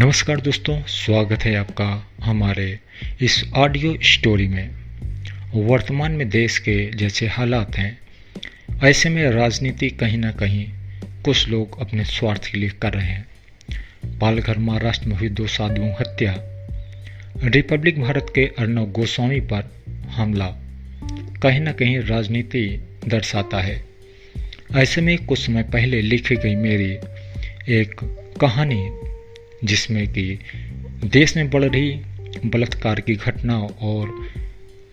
नमस्कार दोस्तों, स्वागत है आपका हमारे इस ऑडियो स्टोरी में। वर्तमान में देश के जैसे हालात हैं, ऐसे में राजनीति कहीं ना कहीं कुछ लोग अपने स्वार्थ के लिए कर रहे हैं। पालघर महाराष्ट्र में हुई 2 साधुओं हत्या, रिपब्लिक भारत के अर्णव गोस्वामी पर हमला कहीं ना कहीं राजनीति दर्शाता है। ऐसे में कुछ समय पहले लिखी गई मेरी एक कहानी, जिसमें कि देश में बढ़ रही बलात्कार की घटनाओं और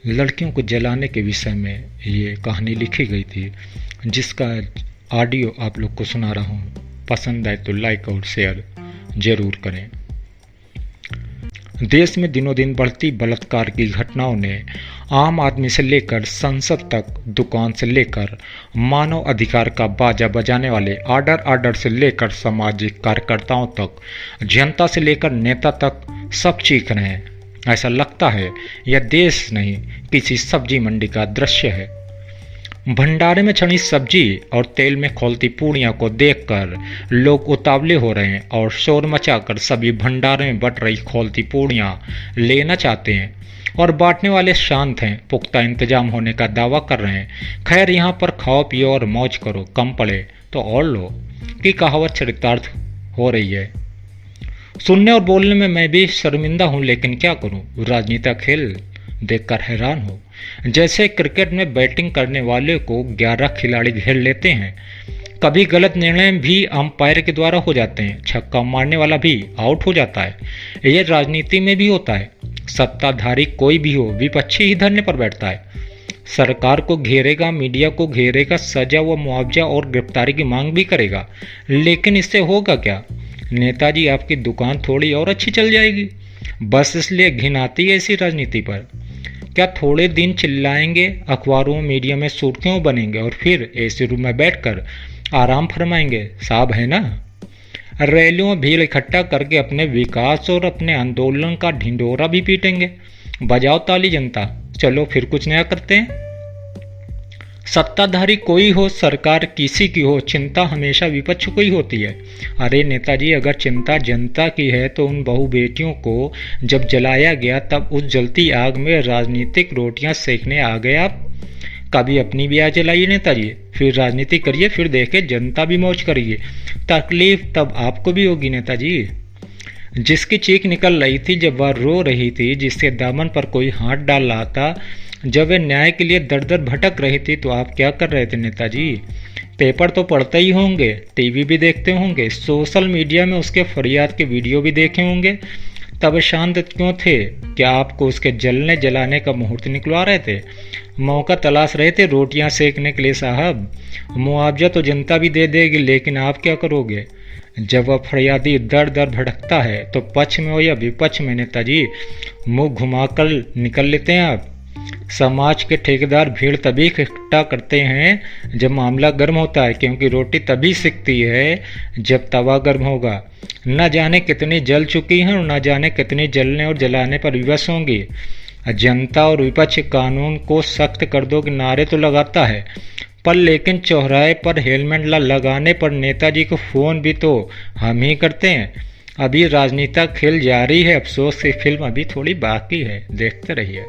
लड़कियों को जलाने के विषय में ये कहानी लिखी गई थी, जिसका ऑडियो आप लोग को सुना रहा हूँ। पसंद आए तो लाइक और शेयर जरूर करें। देश में दिनों दिन बढ़ती बलात्कार की घटनाओं ने आम आदमी से लेकर संसद तक, दुकान से लेकर मानव अधिकार का बाजा बजाने वाले आर्डर से लेकर सामाजिक कार्यकर्ताओं तक, जनता से लेकर नेता तक सब चीख रहे हैं। ऐसा लगता है यह देश नहीं, किसी सब्जी मंडी का दृश्य है। भंडारे में छनी सब्जी और तेल में खौलती पूड़ियां को देखकर लोग उतावले हो रहे हैं और शोर मचाकर सभी भंडारे में बट रही खौलती पूड़ियां लेना चाहते हैं और बांटने वाले शांत हैं, पुख्ता इंतजाम होने का दावा कर रहे हैं। खैर, यहाँ पर खाओ पियो और मौज करो, कम पड़े तो और लो की कहावत चरितार्थ हो रही है। सुनने और बोलने में मैं भी शर्मिंदा हूँ, लेकिन क्या करूँ, राजनीति का खेल देखकर हैरान हो। जैसे क्रिकेट में बैटिंग करने वाले को 11 खिलाड़ी घेर लेते हैं, कभी गलत निर्णय भी अंपायर के द्वारा हो जाते हैं, छक्का मारने वाला भी आउट हो जाता है। यह राजनीति में भी होता है। सत्ताधारी कोई भी हो, विपक्षी ही धरने पर बैठता है, सरकार को घेरेगा, मीडिया को घेरेगा, सजा व मुआवजा और गिरफ्तारी की मांग भी करेगा। लेकिन इससे होगा क्या? नेताजी आपकी दुकान थोड़ी और अच्छी चल जाएगी, बस इसलिए घिन आती है ऐसी राजनीति पर। क्या थोड़े दिन चिल्लाएंगे, अखबारों मीडिया में सुर्खियों बनेंगे और फिर एसी रूम में बैठकर आराम फरमाएंगे? साहब है ना, रैलियों में भीड़ इकट्ठा करके अपने विकास और अपने आंदोलन का ढिंढोरा भी पीटेंगे। बजाओ ताली जनता, चलो फिर कुछ नया करते हैं। सत्ताधारी कोई हो, सरकार किसी की हो, चिंता हमेशा विपक्ष को ही होती है। अरे नेताजी, अगर चिंता जनता की है तो उन बहू बेटियों को जब जलाया गया तब उस जलती आग में राजनीतिक रोटियां सेकने आ गए आप? कभी अपनी भी आग जलाइए नेताजी, फिर राजनीति करिए, फिर देखे जनता भी मौज करिए। तकलीफ तब आपको भी होगी नेताजी। जिसकी चीख निकल रही थी जब वह रो रही थी, जिसके दामन पर कोई हाथ डाल रहा था जब वे न्याय के लिए दर दर भटक रही थी, तो आप क्या कर रहे थे नेताजी? पेपर तो पढ़ते ही होंगे, टीवी भी देखते होंगे, सोशल मीडिया में उसके फरियाद के वीडियो भी देखे होंगे। तब शांत क्यों थे? क्या आपको उसके जलने जलाने का मुहूर्त निकलवा रहे थे? मौका तलाश रहे थे रोटियां सेकने के लिए? साहब, मुआवजा तो जनता भी दे देगी, लेकिन आप क्या करोगे? जब वह फरियादी दर दर भटकता है तो पक्ष में हो या विपक्ष में नेताजी, मुंह घुमाकर निकल लेते हैं आप। समाज के ठेकेदार भीड़ तभी इकट्ठा करते हैं जब मामला गर्म होता है, क्योंकि रोटी तभी सिकती है जब तवा गर्म होगा। न जाने कितनी जल चुकी हैं और न जाने कितनी जलने और जलाने पर विवश होंगी। जनता और विपक्ष कानून को सख्त कर दो कि नारे तो लगाता है, पर लेकिन चौराहे पर हेलमेट लगाने पर नेताजी को फोन भी तो हम ही करते हैं। अभी राजनीति खेल जारी है, अफसोस की फिल्म अभी थोड़ी बाकी है, देखते रहिए।